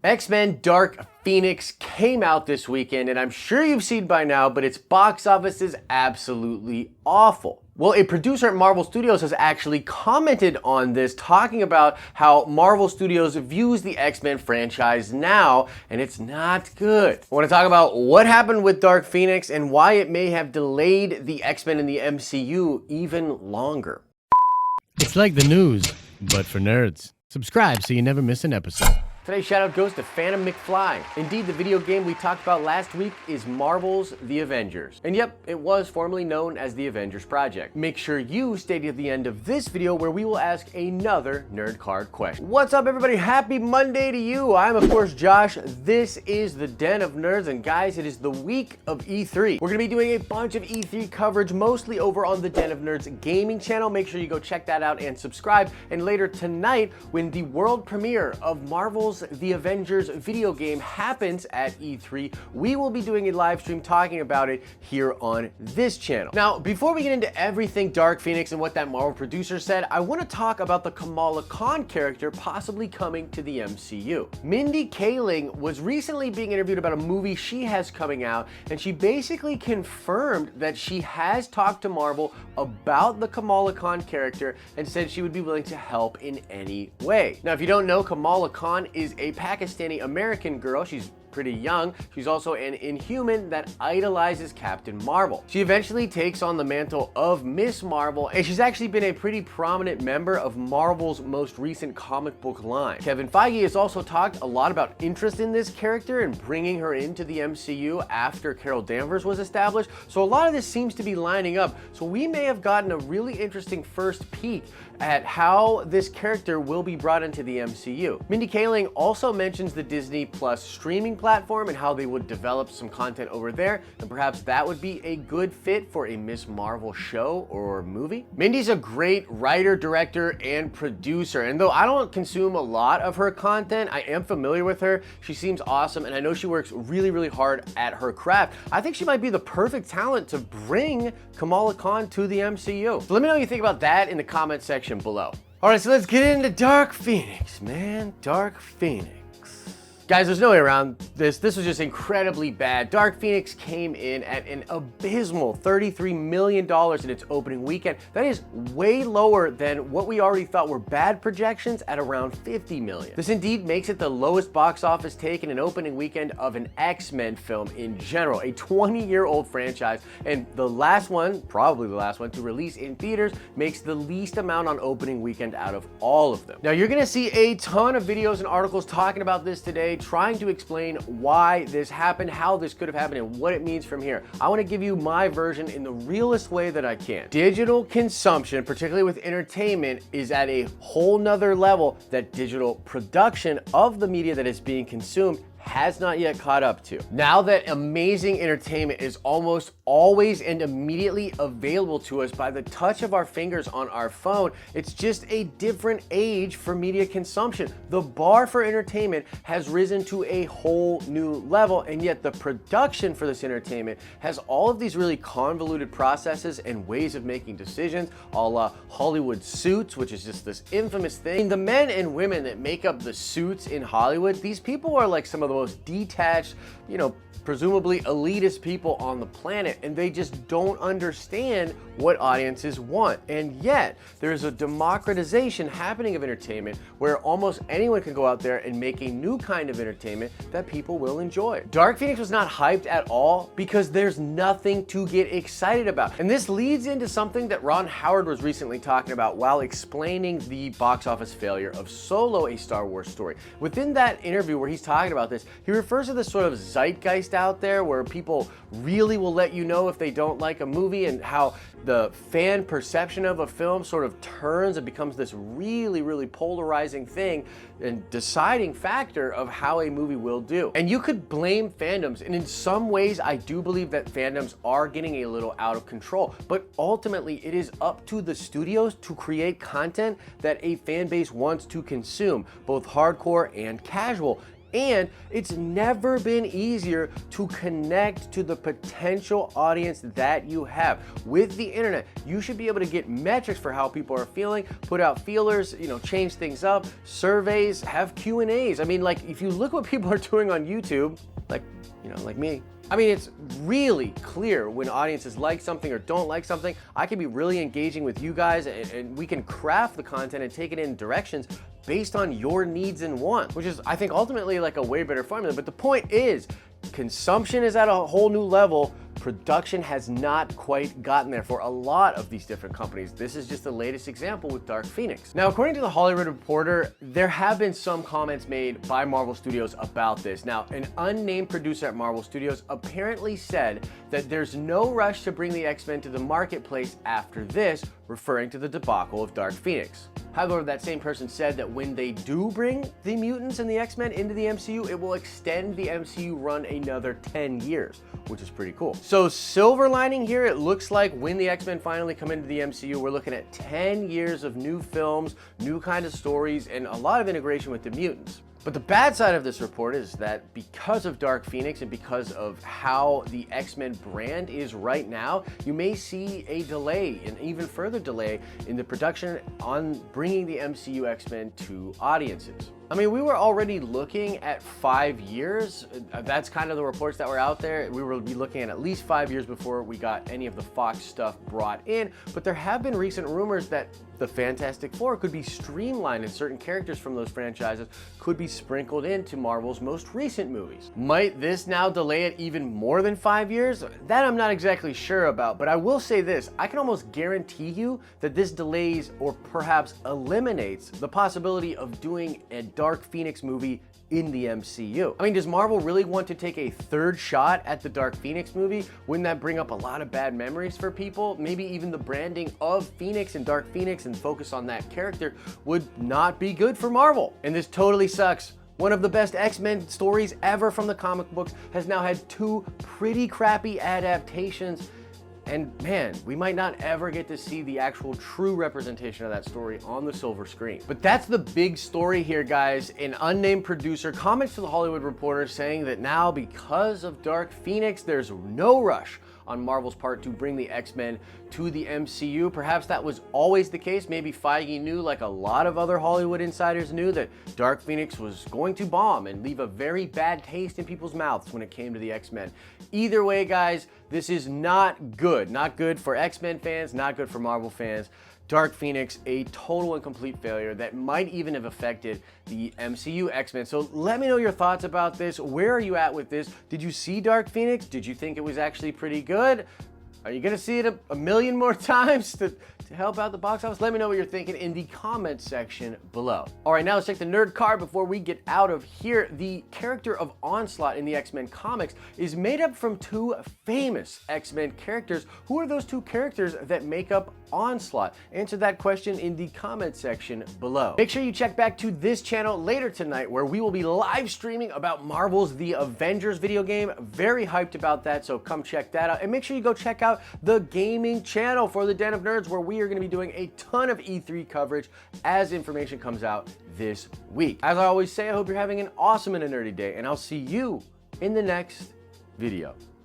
X-Men Dark Phoenix came out this weekend, and I'm sure you've seen by now, but its box office is absolutely awful. Well, a producer at Marvel Studios has actually commented on this, talking about how Marvel Studios views the X-Men franchise now, and it's not good. I want to talk about what happened with Dark Phoenix and why it may have delayed the X-Men in the MCU even longer. It's like the news, but for nerds. Subscribe so you never miss an episode. Today's shout out goes to Phantom McFly. Indeed, the video game we talked about last week is Marvel's The Avengers. And yep, it was formerly known as the Avengers Project. Make sure you stay to the end of this video where we will ask another nerd card question. What's up, everybody? Happy Monday to you. I'm, of course, Josh. This is the Den of Nerds, and guys, it is the week of E3. We're gonna be doing a bunch of E3 coverage, mostly over on the Den of Nerds gaming channel. Make sure you go check that out and subscribe. And later tonight, when the world premiere of Marvel's The Avengers video game happens at E3, we will be doing a live stream talking about it here on this channel. Now, before we get into everything Dark Phoenix and what that Marvel producer said, I want to talk about the Kamala Khan character possibly coming to the MCU. Mindy Kaling was recently being interviewed about a movie she has coming out, and she basically confirmed that she has talked to Marvel about the Kamala Khan character and said she would be willing to help in any way. Now, if you don't know, Kamala Khan is a Pakistani American girl. She's pretty young. She's also an Inhuman that idolizes Captain Marvel. She eventually takes on the mantle of Miss Marvel, and she's actually been a pretty prominent member of Marvel's most recent comic book line. Kevin Feige has also talked a lot about interest in this character and bringing her into the MCU after Carol Danvers was established, so a lot of this seems to be lining up. So we may have gotten a really interesting first peek at how this character will be brought into the MCU. Mindy Kaling also mentions the Disney Plus streaming platform and how they would develop some content over there, and perhaps that would be a good fit for a Miss Marvel show or movie. Mindy's a great writer, director, and producer, and though I don't consume a lot of her content, I am familiar with her. She seems awesome, and I know she works really, really hard at her craft. I think she might be the perfect talent to bring Kamala Khan to the MCU. So let me know what you think about that in the comment section below. All right, so let's get into Dark Phoenix, man. Dark Phoenix. Guys, there's no way around this. This was just incredibly bad. Dark Phoenix came in at an abysmal $33 million in its opening weekend. That is way lower than what we already thought were bad projections at around $50 million. This indeed makes it the lowest box office take in an opening weekend of an X-Men film in general, a 20-year-old franchise, and the last one, probably the last one, to release in theaters makes the least amount on opening weekend out of all of them. Now, you're gonna see a ton of videos and articles talking about this today, trying to explain why this happened, how this could have happened, and what it means from here. I want to give you my version in the realest way that I can. Digital consumption, particularly with entertainment, is at a whole nother level that digital production of the media that is being consumed has not yet caught up to. Now that amazing entertainment is almost always and immediately available to us by the touch of our fingers on our phone, it's just a different age for media consumption. The bar for entertainment has risen to a whole new level, and yet the production for this entertainment has all of these really convoluted processes and ways of making decisions, a la Hollywood Suits, which is just this infamous thing. The men and women that make up the suits in Hollywood, these people are like some of the most detached, presumably elitist people on the planet, and they just don't understand what audiences want. And yet, there's a democratization happening of entertainment where almost anyone can go out there and make a new kind of entertainment that people will enjoy. Dark Phoenix was not hyped at all because there's nothing to get excited about. And this leads into something that Ron Howard was recently talking about while explaining the box office failure of Solo, a Star Wars story. Within that interview where he's talking about this, he refers to this sort of zeitgeist out there where people really will let you know if they don't like a movie, and how the fan perception of a film sort of turns and becomes this really, really polarizing thing and deciding factor of how a movie will do. And you could blame fandoms, and in some ways I do believe that fandoms are getting a little out of control, but ultimately it is up to the studios to create content that a fan base wants to consume, both hardcore and casual. And it's never been easier to connect to the potential audience that you have. With the internet, you should be able to get metrics for how people are feeling, put out feelers, change things up, surveys, have Q&As. I mean, like, if you look what people are doing on YouTube, like me, I mean, it's really clear when audiences like something or don't like something. I can be really engaging with you guys, and we can craft the content and take it in directions based on your needs and wants, which is, I think, ultimately like a way better formula. But the point is, consumption is at a whole new level. Production has not quite gotten there for a lot of these different companies. This is just the latest example with Dark Phoenix. Now, according to The Hollywood Reporter, there have been some comments made by Marvel Studios about this. Now, an unnamed producer at Marvel Studios apparently said that there's no rush to bring the X-Men to the marketplace after this, referring to the debacle of Dark Phoenix. However, that same person said that when they do bring the mutants and the X-Men into the MCU, it will extend the MCU run another 10 years, which is pretty cool. So silver lining here, it looks like when the X-Men finally come into the MCU, we're looking at 10 years of new films, new kind of stories, and a lot of integration with the mutants. But the bad side of this report is that because of Dark Phoenix and because of how the X-Men brand is right now, you may see a delay, an even further delay in the production on bringing the MCU X-Men to audiences. I mean, we were already looking at 5 years. That's kind of the reports that were out there. We will be looking at least 5 years before we got any of the Fox stuff brought in. But there have been recent rumors that the Fantastic Four could be streamlined and certain characters from those franchises could be sprinkled into Marvel's most recent movies. Might this now delay it even more than 5 years? That I'm not exactly sure about, but I will say this. I can almost guarantee you that this delays or perhaps eliminates the possibility of doing a Dark Phoenix movie in the MCU. I mean, does Marvel really want to take a third shot at the Dark Phoenix movie? Wouldn't that bring up a lot of bad memories for people? Maybe even the branding of Phoenix and Dark Phoenix and focus on that character would not be good for Marvel. And this totally sucks. One of the best X-Men stories ever from the comic books has now had 2 pretty crappy adaptations. And man, we might not ever get to see the actual true representation of that story on the silver screen. But that's the big story here, guys. An unnamed producer comments to The Hollywood Reporter saying that now, because of Dark Phoenix, there's no rush on Marvel's part to bring the X-Men to the MCU. Perhaps that was always the case. Maybe Feige knew, like a lot of other Hollywood insiders knew, that Dark Phoenix was going to bomb and leave a very bad taste in people's mouths when it came to the X-Men. Either way, guys, this is not good. Not good for X-Men fans, not good for Marvel fans. Dark Phoenix, a total and complete failure that might even have affected the MCU X-Men. So let me know your thoughts about this. Where are you at with this? Did you see Dark Phoenix? Did you think it was actually pretty good? Are you gonna see it a million more times to help out the box office? Let me know what you're thinking in the comments section below. All right, now let's check the nerd card before we get out of here. The character of Onslaught in the X-Men comics is made up from 2 famous X-Men characters. Who are those 2 characters that make up Onslaught? Answer that question in the comment section below. Make sure you check back to this channel later tonight, where we will be live streaming about Marvel's The Avengers video game. Very hyped about that, so come check that out. And make sure you go check out the gaming channel for the Den of Nerds, where we are going to be doing a ton of E3 coverage as information comes out this week. As I always say, I hope you're having an awesome and a nerdy day, and I'll see you in the next video.